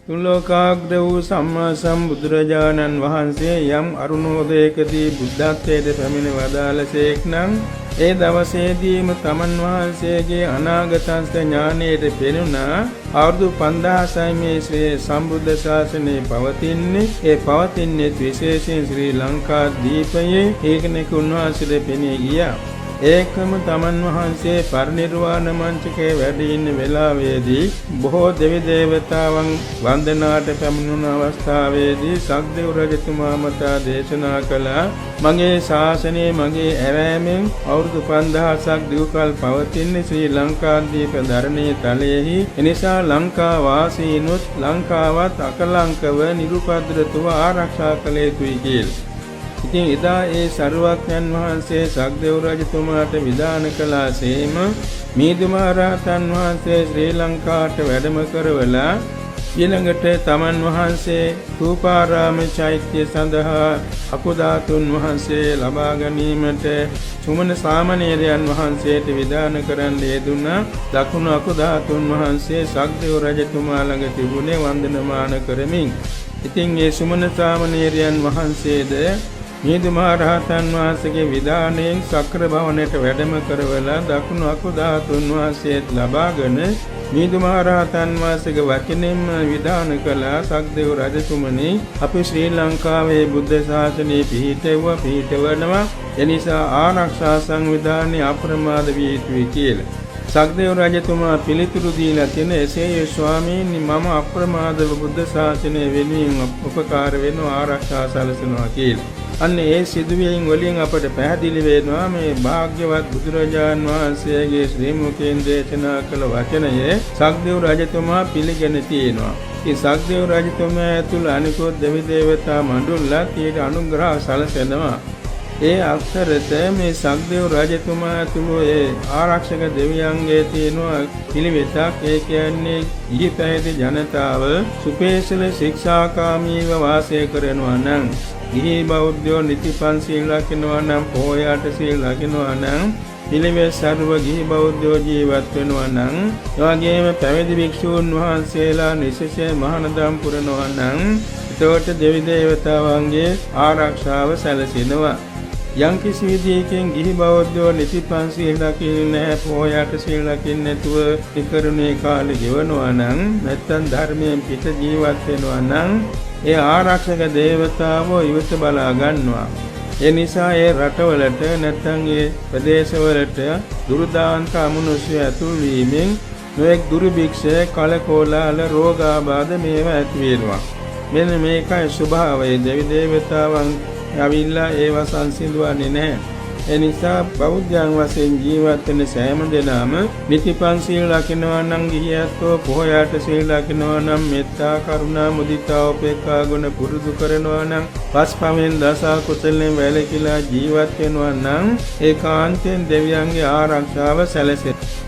තුන්ලෝකාග්‍ර වූ සම්මා සම්බුදුරජාණන් වහන්සේ යම් අරුණෝදයකදී බුද්ධත්වයට පැමිණ වදාළසේක් නම් ඒ දවසේදීම තමන් වහන්සේගේ අනාගතස්ස ඥානයට පෙනුණා අවුරුදු 5000යි මේ ශ්‍රී සම්බුද්ධ ශාසනය පවතින්නේ. ඒ පවතින්නේ විශේෂයෙන් ශ්‍රී ලංකා දීපයේ ඒකනෙක උන්වහන්සේට පෙනී ගියා. ඒකම තමන් වහන්සේ පරිනිර්වාණ මංචකේ වැඩ ඉන්න වෙලාවේදී බොහෝ දෙවි දේවතාවන් වන්දනාට පැමිණුණ අවස්ථාවේදී සක්දෙව් රජතුමා මතා දේශනා කළා මගේ ශාසනය මගේ ඇවෑමෙන් අවුරුදු 5000ක් දිගුකල් පවතින්නේ ශ්‍රී ලංකාද්වීප ධරණී තලයේහි. එනිසා ලංකා වාසීනුත් ලංකාවත් අකලංකව නිරුපද්‍රතුව ආරක්ෂා කළ යුතුයි කියලා. ඉතින් එදා ඒ සරුවක්ඥන් වහන්සේ සක්දෙව් රජතුමාට විධාන කළාසේම මිහිඳු මහ රහතන් වහන්සේ ශ්‍රී ලංකාවට වැඩම කරවලා ඊළඟට තමන් වහන්සේ ථූපාරාම චෛත්‍ය සඳහා අකුධාතුන් වහන්සේ ලබා ගැනීමට සුමන සාමණේරයන් වහන්සේට විධාන කරන්න යෙදුණා. දකුණු අකුධාතුන් වහන්සේ සක්දෙව් රජතුමා ළඟ තිබුණේ වන්දනමාන කරමින්. ඉතින් මේ සුමන සාමණේරයන් වහන්සේද මිහිඳු මහ රහතන් වහන්සේගේ විධානයෙන් සක්‍ර භවනයට වැඩම කරවලා දකුණු අකුධාතුන් වහන්සේත් ලබාගෙන මිහිඳු මහ රහතන් වහන්සේගේ වචනෙන්ම විධාන කළ සක්දෙව් රජතුමනි අපි ශ්‍රී ලංකාවේ බුද්ධ ශාසනය පිහිටවනවා. එනිසා ආරක්ෂා සංවිධානයේ අප්‍රමාද විය යුතුයි කියලා. සක්දෙව් රජතුමා පිළිතුරු දීලා තියෙන එසේ ස්වාමීනි මම අප්‍රමාදව බුද්ධ ශාසනය වෙනුවෙන් උපකාර වෙනවා ආරක්ෂා සැලසෙනවා කියලා. අන්න ඒ සිදුවීම් වලින් අපට පැහැදිලි වෙනවා මේ භාග්‍යවත් බුදුරජාන් වහන්සේගේ ශ්‍රී මුඛයෙන් දේශනා කළ වචනය සක්දෙව් රජතුමා පිළිගෙන තියෙනවා. ඒ සක්දෙව් රජතුමා ඇතුළු අනිකුත් දෙවි දේවතා මඬුල්ලා ඊට අනුග්‍රහ සැලසෙනවා. ඒ අක්තරත මේ සක්දෙව් රජතුමා ඇතුළු ඒ ආරක්ෂක දෙවියන්ගේ තියෙන පිළිවෙතක්. ඒ කියන්නේ ඊ පැවිදි ජනතාව සුපේසල ශික්ෂාකාමීව වාසය කරනවා නම් ගිහි බෞද්ධයෝ නිති පන්සිල් රකින්නවා නම් පොහොයට සීල් රකින්නවා නම් පිළිවෙත් සර්ව ගිහි බෞද්ධයෝ ජීවත් වෙනවා නම් එවැගේම පැවිදි භික්ෂූන් වහන්සේලා නිසසේ මහානදම් පුරනවා නම් එතකොට දෙවි දේවතාවන්ගේ ආරක්ෂාව සැලසෙනවා. යම්කිසි විදියකින් ගිහි බෞද්ධයෝ නිති පන්සිල් රකින්නේ නැහැ පොහොයට සීල් රකින්නේ නැතුව විකරණේ කාලේ ගෙවනවා නම් නැත්තම් ධර්මයෙන් පිට ජීවත් වෙනවා නම් ඒ ආරක්ෂක දේවතාවෝ ඉවත බලා ගන්නවා. ඒ නිසා ඒ රටවලට නැත්නම් ඒ ප්‍රදේශවලට දුර්දාන්ත අමනුෂ්‍ය ඇතුල් වීමෙන් නොඑක් දුර්භික්ෂය කලකෝලාල රෝගාබාධ මේවා ඇති වෙනවා. මෙන්න මේකයි ස්වභාවය. දෙවි දේවතාවන් ඇවිල්ලා ඒවා සංසිඳුවන්නේ නැහැ. ඒ නිසා බෞද්ධයන් වශයෙන් ජීවත් වෙන සෑම දෙනාම නිතිපන්සිල් රකින්නවා නම් ගිහියත්ෝ පොහොයට සීල් රකින්නවා නම් මෙත්තා කරුණා මුදිතා උපේක්ඛා ගුණ පුරුදු කරනවා නම් පස්පවෙන් දස කුසලෙන් වැළකීලා ජීවත් වෙනවා නම් ඒකාන්තයෙන් දෙවියන්ගේ ආරක්ෂාව සැලසෙනවා.